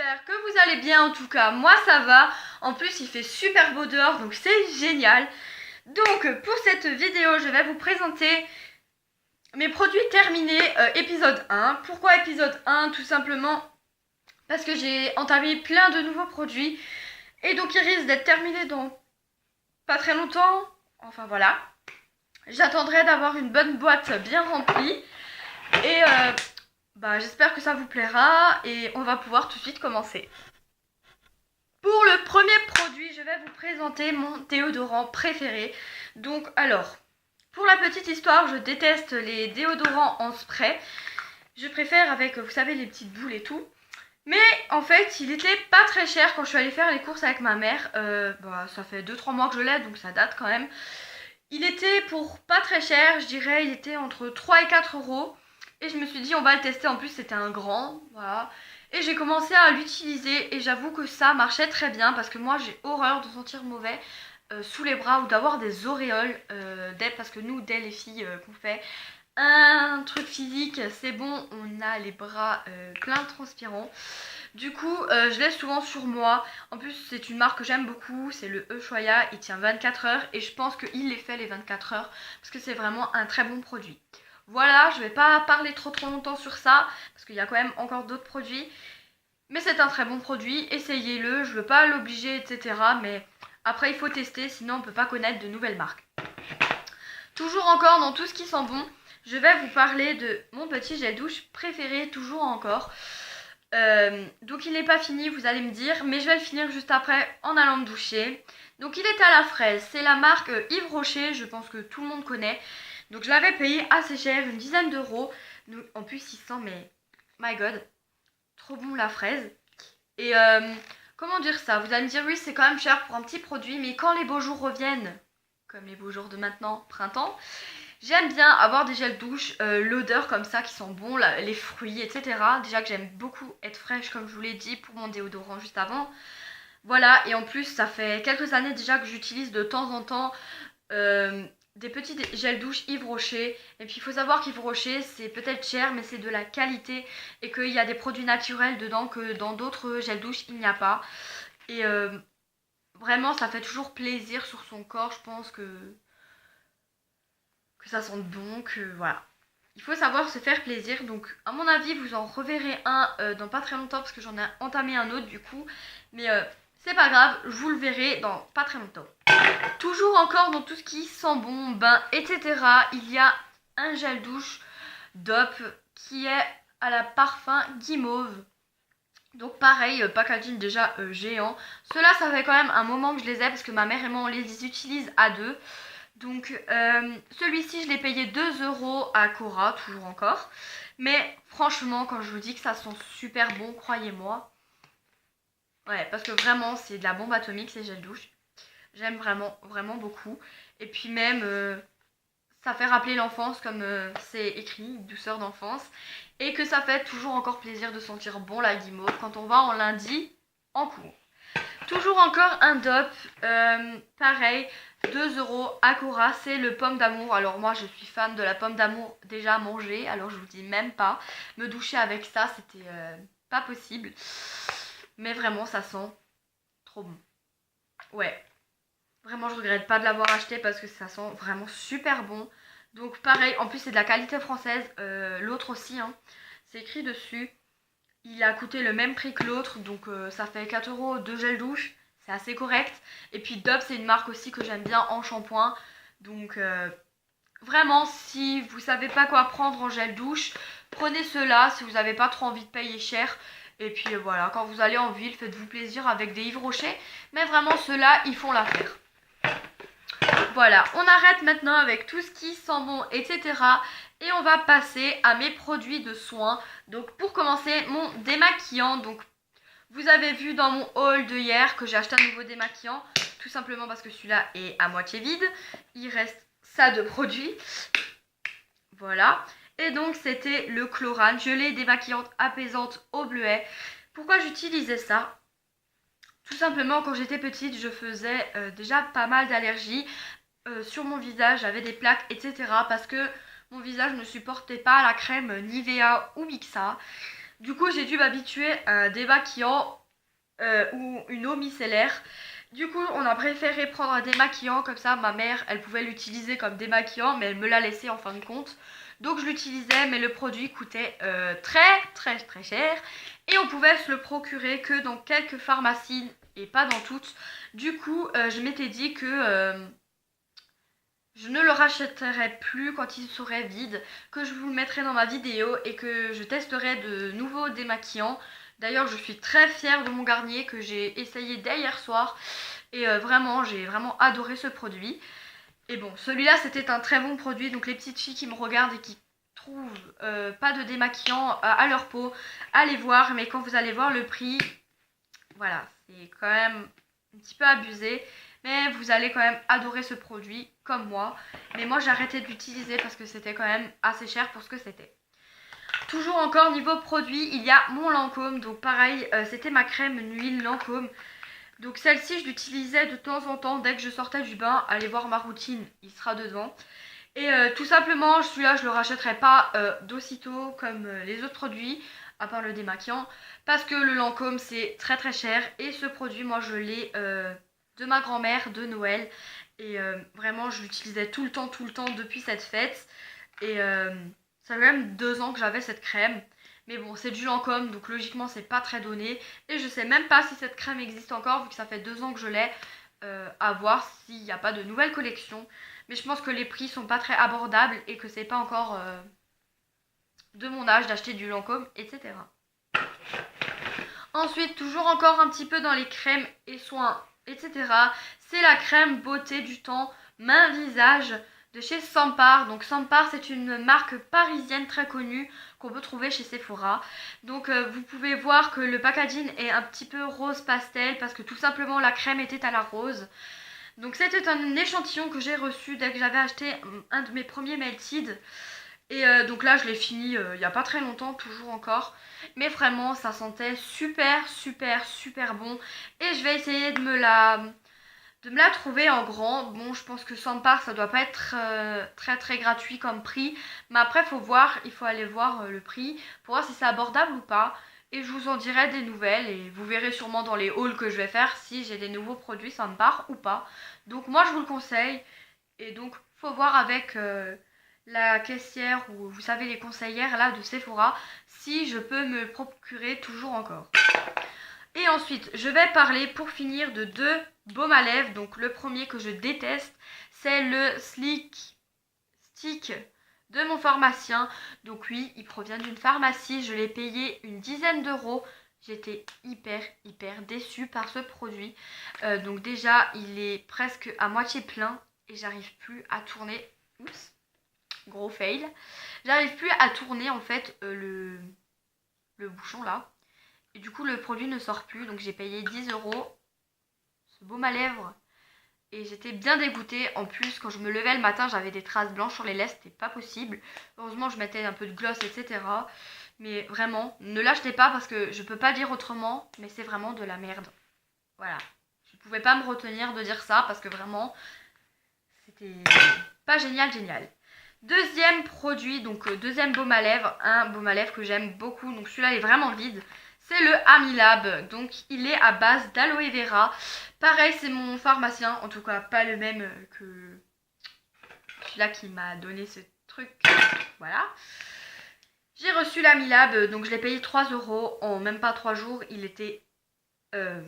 J'espère que vous allez bien, en tout cas moi ça va. En plus il fait super beau dehors donc c'est génial. Donc pour cette vidéo je vais vous présenter mes produits terminés épisode 1. Pourquoi épisode 1? Tout simplement parce que j'ai entamé plein de nouveaux produits et donc ils risquent d'être terminés dans pas très longtemps. Enfin voilà. J'attendrai d'avoir une bonne boîte bien remplie et j'espère que ça vous plaira et on va pouvoir tout de suite commencer. Pour le premier produit, je vais vous présenter mon déodorant préféré. Donc alors, pour la petite histoire, je déteste les déodorants en spray. Je préfère avec, vous savez, les petites boules et tout. Mais en fait, il était pas très cher quand je suis allée faire les courses avec ma mère. Ça fait 2-3 mois que je l'ai, donc ça date quand même. Il était pour pas très cher, je dirais, il était entre 3 et 4 euros. Et je me suis dit, on va le tester. En plus, c'était un grand, voilà. Et j'ai commencé à l'utiliser et j'avoue que ça marchait très bien parce que moi, j'ai horreur de sentir mauvais sous les bras ou d'avoir des auréoles parce que nous, dès les filles qu'on fait un truc physique, c'est bon, on a les bras pleins de transpirants. Du coup, je laisse souvent sur moi. En plus, c'est une marque que j'aime beaucoup, c'est le Ushuaïa. Il tient 24 heures et je pense qu'il les fait les 24 heures parce que c'est vraiment un très bon produit. Voilà, je vais pas parler trop longtemps sur ça parce qu'il y a quand même encore d'autres produits. Mais c'est un très bon produit, essayez-le, je veux pas l'obliger, etc. Mais après, il faut tester, sinon on peut pas connaître de nouvelles marques. Toujours encore dans tout ce qui sent bon, je vais vous parler de mon petit gel douche préféré, toujours encore. Donc il n'est pas fini, vous allez me dire, mais je vais le finir juste après en allant me doucher. Donc il est à la fraise, c'est la marque Yves Rocher, je pense que tout le monde connaît. Donc je l'avais payé assez cher, une dizaine d'euros. En plus il sent, mais my god, trop bon la fraise. Et comment dire ça? Vous allez me dire oui c'est quand même cher pour un petit produit, mais quand les beaux jours reviennent, comme les beaux jours de maintenant, printemps, j'aime bien avoir des gels douche, l'odeur comme ça qui sent bon, les fruits, etc. Déjà que j'aime beaucoup être fraîche comme je vous l'ai dit pour mon déodorant juste avant. Voilà, et en plus ça fait quelques années déjà que j'utilise de temps en temps des petits gels douche Yves Rocher. Et puis il faut savoir qu'Yves Rocher c'est peut-être cher mais c'est de la qualité et qu'il y a des produits naturels dedans que dans d'autres gels douche il n'y a pas. Et vraiment ça fait toujours plaisir sur son corps, je pense que ça sente bon, que voilà. Il faut savoir se faire plaisir, donc à mon avis vous en reverrez un dans pas très longtemps parce que j'en ai entamé un autre du coup. Mais c'est pas grave, je vous le verrai dans pas très longtemps. Toujours encore dans tout ce qui sent bon, bain, etc. Il y a un gel douche DOP qui est à la parfum guimauve. Donc pareil, packaging déjà géant. Ceux-là ça fait quand même un moment que je les ai parce que ma mère et moi on les utilise à deux. Donc celui-ci je l'ai payé 2 euros à Cora, toujours encore. Mais franchement quand je vous dis que ça sent super bon, croyez-moi. Ouais, parce que vraiment c'est de la bombe atomique ces gels douche. J'aime vraiment, vraiment beaucoup. Et puis même, ça fait rappeler l'enfance comme c'est écrit, douceur d'enfance. Et que ça fait toujours encore plaisir de sentir bon la guimauve quand on va en lundi en cours. Toujours encore un DOP, pareil, 2 euros à Cora, c'est le pomme d'amour. Alors moi je suis fan de la pomme d'amour déjà mangée, alors je vous dis même pas. Me doucher avec ça, c'était pas possible. Mais vraiment ça sent trop bon. Ouais. Vraiment, je regrette pas de l'avoir acheté parce que ça sent vraiment super bon. Donc pareil, en plus c'est de la qualité française. L'autre aussi, hein. C'est écrit dessus. Il a coûté le même prix que l'autre. Donc ça fait 4 euros de gel douche. C'est assez correct. Et puis Dove, c'est une marque aussi que j'aime bien en shampoing. Donc vraiment, si vous savez pas quoi prendre en gel douche, prenez ceux-là si vous n'avez pas trop envie de payer cher. Et puis voilà, quand vous allez en ville, faites-vous plaisir avec des Yves Rocher. Mais vraiment, ceux-là, ils font l'affaire. Voilà, on arrête maintenant avec tout ce qui sent bon, etc. Et on va passer à mes produits de soins. Donc pour commencer, mon démaquillant. Donc vous avez vu dans mon haul de hier que j'ai acheté un nouveau démaquillant. Tout simplement parce que celui-là est à moitié vide. Il reste ça de produits. Voilà. Et donc c'était le Chlorane, gelée démaquillante apaisante au bleuet. Pourquoi j'utilisais ça? Tout simplement quand j'étais petite je faisais déjà pas mal d'allergies. Sur mon visage j'avais des plaques, etc. parce que mon visage ne supportait pas la crème Nivea ou Mixa. Du coup, j'ai dû m'habituer à un démaquillant ou une eau micellaire. Du coup, on a préféré prendre un démaquillant, comme ça ma mère, elle pouvait l'utiliser comme démaquillant, mais elle me l'a laissé en fin de compte. Donc je l'utilisais, mais le produit coûtait très cher. Et on pouvait se le procurer que dans quelques pharmacies et pas dans toutes. Du coup, je m'étais dit que je ne le rachèterai plus quand il serait vide, que je vous le mettrai dans ma vidéo et que je testerai de nouveaux démaquillants. D'ailleurs, je suis très fière de mon Garnier que j'ai essayé dès hier soir. Et vraiment, j'ai vraiment adoré ce produit. Et bon, celui-là, c'était un très bon produit. Donc les petites filles qui me regardent et qui trouvent pas de démaquillant à leur peau, allez voir. Mais quand vous allez voir le prix, voilà, c'est quand même un petit peu abusé. Mais vous allez quand même adorer ce produit, comme moi. Mais moi, j'ai arrêté de l'utiliser parce que c'était quand même assez cher pour ce que c'était. Toujours encore niveau produit, il y a mon Lancôme. Donc pareil, c'était ma crème nuit Lancôme. Donc celle-ci, je l'utilisais de temps en temps dès que je sortais du bain. Allez voir ma routine, il sera dedans. Et tout simplement, celui-là, je le rachèterai pas d'aussitôt comme les autres produits, à part le démaquillant. Parce que le Lancôme, c'est très cher. Et ce produit, moi, je l'ai de ma grand-mère, de Noël. Et vraiment, je l'utilisais tout le temps, depuis cette fête. Et ça fait même 2 ans que j'avais cette crème. Mais bon, c'est du Lancôme, donc logiquement, c'est pas très donné. Et je sais même pas si cette crème existe encore, vu que ça fait 2 ans que je l'ai. À voir s'il n'y a pas de nouvelles collections. Mais je pense que les prix sont pas très abordables et que c'est pas encore de mon âge d'acheter du Lancôme, etc. Ensuite, toujours encore un petit peu dans les crèmes et soins, etc. C'est la crème beauté du temps main visage de chez Sampar. Donc Sampar, c'est une marque parisienne très connue qu'on peut trouver chez Sephora. Donc vous pouvez voir que le packaging est un petit peu rose pastel parce que tout simplement la crème était à la rose. Donc c'était un échantillon que j'ai reçu dès que j'avais acheté un de mes premiers Melted. Et donc là je l'ai fini il n'y a pas très longtemps, toujours encore. Mais vraiment ça sentait super bon. Et je vais essayer de me la trouver en grand. Bon, je pense que 100 parts, ça doit pas être très gratuit comme prix. Mais après, il faut aller voir le prix pour voir si c'est abordable ou pas. Et je vous en dirai des nouvelles. Et vous verrez sûrement dans les hauls que je vais faire si j'ai des nouveaux produits 100 parts ou pas. Donc moi, je vous le conseille. Et donc, faut voir avec la caissière ou vous savez les conseillères là de Sephora si je peux me le procurer toujours encore. Et ensuite, je vais parler pour finir de 2 baumes à lèvres. Donc le premier que je déteste, c'est le Sleek Stick de mon pharmacien. Donc oui, il provient d'une pharmacie. Je l'ai payé une dizaine d'euros. J'étais hyper déçue par ce produit. Donc déjà, il est presque à moitié plein et j'arrive plus à tourner. Oups, gros fail. J'arrive plus à tourner en fait le bouchon là. Et du coup, le produit ne sort plus. Donc j'ai payé 10 euros ce baume à lèvres. Et j'étais bien dégoûtée. En plus, quand je me levais le matin, j'avais des traces blanches sur les lèvres. C'était pas possible. Heureusement, je mettais un peu de gloss, etc. Mais vraiment, ne l'achetez pas parce que je peux pas dire autrement. Mais c'est vraiment de la merde. Voilà. Je pouvais pas me retenir de dire ça parce que vraiment, c'était pas génial. Deuxième produit, donc deuxième baume à lèvres. Un baume à lèvres que j'aime beaucoup. Donc celui-là est vraiment vide. C'est le Amilab, donc il est à base d'aloe vera. Pareil, c'est mon pharmacien, en tout cas pas le même que celui-là qui m'a donné ce truc. Voilà. J'ai reçu l'Amilab, donc je l'ai payé 3 euros. En même pas 3 jours, il était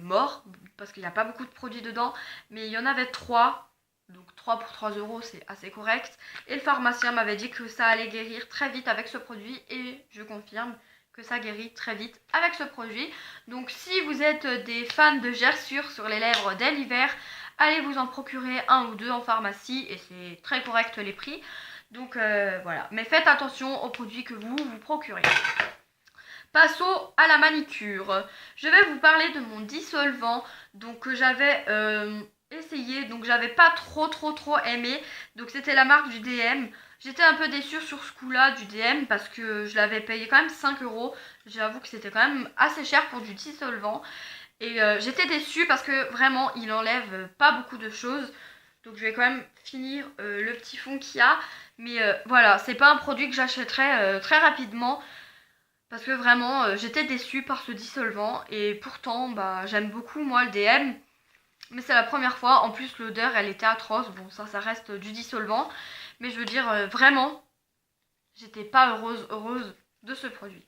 mort, parce qu'il n'y a pas beaucoup de produits dedans. Mais il y en avait 3, donc 3 pour 3 euros, c'est assez correct. Et le pharmacien m'avait dit que ça allait guérir très vite avec ce produit, et je confirme que ça guérit très vite avec ce produit. Donc si vous êtes des fans de gerçures sur les lèvres dès l'hiver, allez vous en procurer 1 ou 2 en pharmacie et c'est très correct les prix. Donc voilà, mais faites attention aux produits que vous procurez. Passons à la manicure. Je vais vous parler de mon dissolvant donc que j'avais essayé, donc j'avais pas trop aimé. Donc c'était la marque du DM. J'étais un peu déçue sur ce coup-là du DM parce que je l'avais payé quand même 5 euros. J'avoue que c'était quand même assez cher pour du dissolvant. Et j'étais déçue parce que vraiment il enlève pas beaucoup de choses. Donc je vais quand même finir le petit fond qu'il y a. Mais voilà, c'est pas un produit que j'achèterais très rapidement. Parce que vraiment, j'étais déçue par ce dissolvant. Et pourtant, bah, j'aime beaucoup moi le DM. Mais c'est la première fois. En plus, l'odeur, elle était atroce. Bon, ça reste du dissolvant. Mais je veux dire, vraiment, j'étais pas heureuse de ce produit.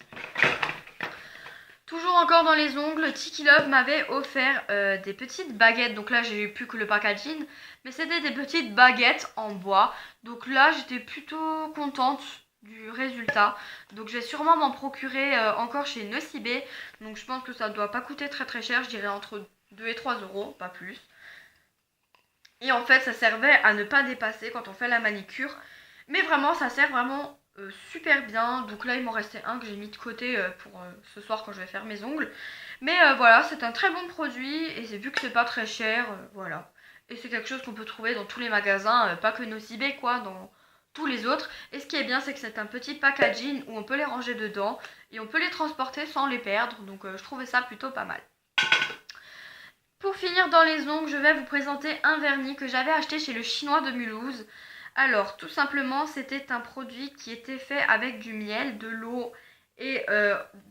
Toujours encore dans les ongles, Tiki Love m'avait offert des petites baguettes. Donc là, j'ai eu plus que le packaging. Mais c'était des petites baguettes en bois. Donc là, j'étais plutôt contente du résultat. Donc je vais sûrement m'en procurer encore chez Nocibé. Donc je pense que ça ne doit pas coûter très très cher. Je dirais entre 2 et 3 euros, pas plus. Et en fait, ça servait à ne pas dépasser quand on fait la manicure. Mais vraiment, ça sert vraiment super bien. Donc là, il m'en restait un que j'ai mis de côté pour ce soir quand je vais faire mes ongles. Mais voilà, c'est un très bon produit. Et c'est vu que c'est pas très cher, voilà. Et c'est quelque chose qu'on peut trouver dans tous les magasins, pas que Nocibé quoi, dans tous les autres. Et ce qui est bien, c'est que c'est un petit packaging où on peut les ranger dedans. Et on peut les transporter sans les perdre. Donc je trouvais ça plutôt pas mal. Pour finir dans les ongles, je vais vous présenter un vernis que j'avais acheté chez le Chinois de Mulhouse. Alors, tout simplement, c'était un produit qui était fait avec du miel, de l'eau et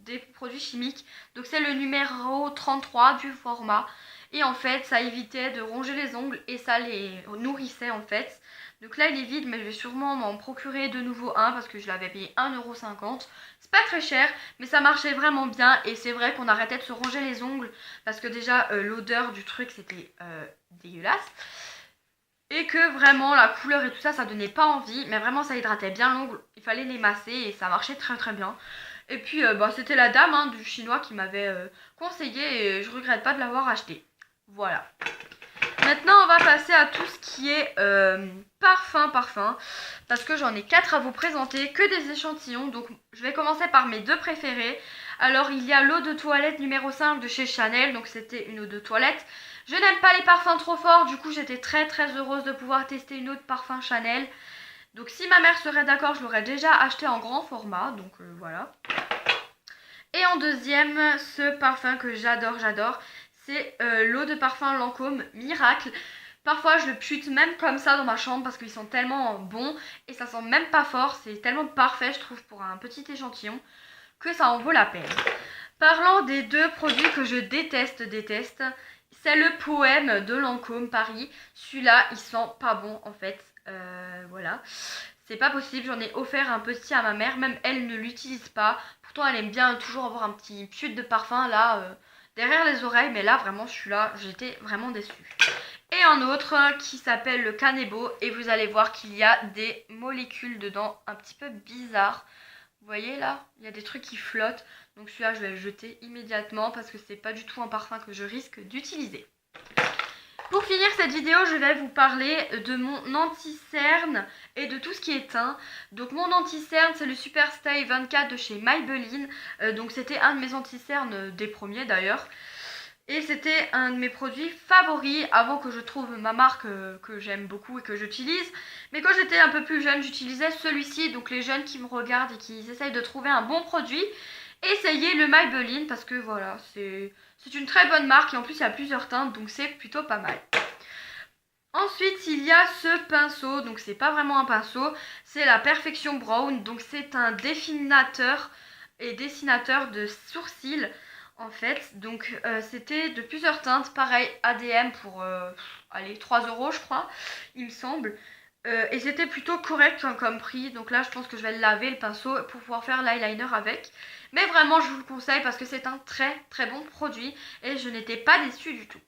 des produits chimiques. Donc, c'est le numéro 33 du format. Et en fait, ça évitait de ronger les ongles et ça les nourrissait en fait. Donc là, il est vide, mais je vais sûrement m'en procurer de nouveau un parce que je l'avais payé 1,50 €. C'est pas très cher, mais ça marchait vraiment bien. Et c'est vrai qu'on arrêtait de se ronger les ongles parce que déjà, l'odeur du truc, c'était dégueulasse. Et que vraiment, la couleur et tout ça, ça donnait pas envie. Mais vraiment, ça hydratait bien l'ongle. Il fallait les masser et ça marchait très très bien. Et puis, bah, c'était la dame du chinois qui m'avait conseillé et je regrette pas de l'avoir acheté. Voilà. Maintenant, on va passer à tout ce qui est parfum, parce que j'en ai 4 à vous présenter, que des échantillons. Donc, je vais commencer par mes deux préférés. Alors, il y a l'eau de toilette numéro 5 de chez Chanel, donc c'était une eau de toilette. Je n'aime pas les parfums trop forts, du coup, j'étais très très heureuse de pouvoir tester une eau de parfum Chanel. Donc, si ma mère serait d'accord, je l'aurais déjà acheté en grand format, donc voilà. Et en deuxième, ce parfum que j'adore. C'est l'eau de parfum Lancôme Miracle. Parfois je le pute même comme ça dans ma chambre parce qu'ils sont tellement bons et ça sent même pas fort. C'est tellement parfait je trouve pour un petit échantillon que ça en vaut la peine. Parlant des deux produits que je déteste, c'est le Poème de Lancôme Paris. Celui-là il sent pas bon en fait. Voilà. C'est pas possible, j'en ai offert un petit à ma mère, même elle ne l'utilise pas. Pourtant elle aime bien toujours avoir un petit pute de parfum là derrière les oreilles, mais là vraiment celui-là j'étais vraiment déçue. Et un autre qui s'appelle le Canebo et vous allez voir qu'il y a des molécules dedans un petit peu bizarres. Vous voyez là, il y a des trucs qui flottent, donc celui-là je vais le jeter immédiatement parce que c'est pas du tout un parfum que je risque d'utiliser. Pour finir cette vidéo, je vais vous parler de mon anti-cerne et de tout ce qui est teint. Donc mon anti-cerne, c'est le Super Stay 24 de chez Maybelline. Donc c'était un de mes anti-cernes des premiers d'ailleurs. Et c'était un de mes produits favoris avant que je trouve ma marque que j'aime beaucoup et que j'utilise. Mais quand j'étais un peu plus jeune, j'utilisais celui-ci. Donc les jeunes qui me regardent et qui essayent de trouver un bon produit, essayez le Maybelline parce que voilà, c'est une très bonne marque et en plus il y a plusieurs teintes donc c'est plutôt pas mal. Ensuite il y a ce pinceau, donc c'est pas vraiment un pinceau, c'est la Perfection Brown, donc c'est un définiteur et dessinateur de sourcils en fait. Donc c'était de plusieurs teintes, pareil ADM pour allez 3 € je crois il me semble. Et c'était plutôt correct comme prix. Donc là je pense que je vais le laver le pinceau pour pouvoir faire l'eyeliner avec. Mais vraiment je vous le conseille parce que c'est un très très bon produit. Et je n'étais pas déçue du tout.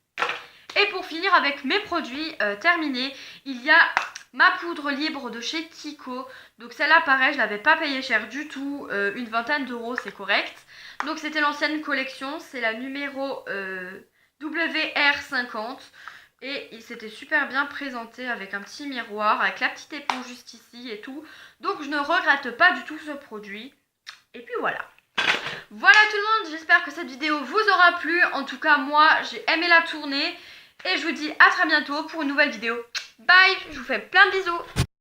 Et pour finir avec mes produits terminés, il y a ma poudre libre de chez Kiko. Donc celle-là pareil je l'avais pas payé cher du tout, une vingtaine d'euros c'est correct. Donc c'était l'ancienne collection, c'est la numéro WR50. Et il s'était super bien présenté avec un petit miroir, avec la petite éponge juste ici et tout. Donc je ne regrette pas du tout ce produit. Et puis voilà. Voilà tout le monde, j'espère que cette vidéo vous aura plu. En tout cas moi j'ai aimé la tourner. Et je vous dis à très bientôt pour une nouvelle vidéo. Bye, je vous fais plein de bisous.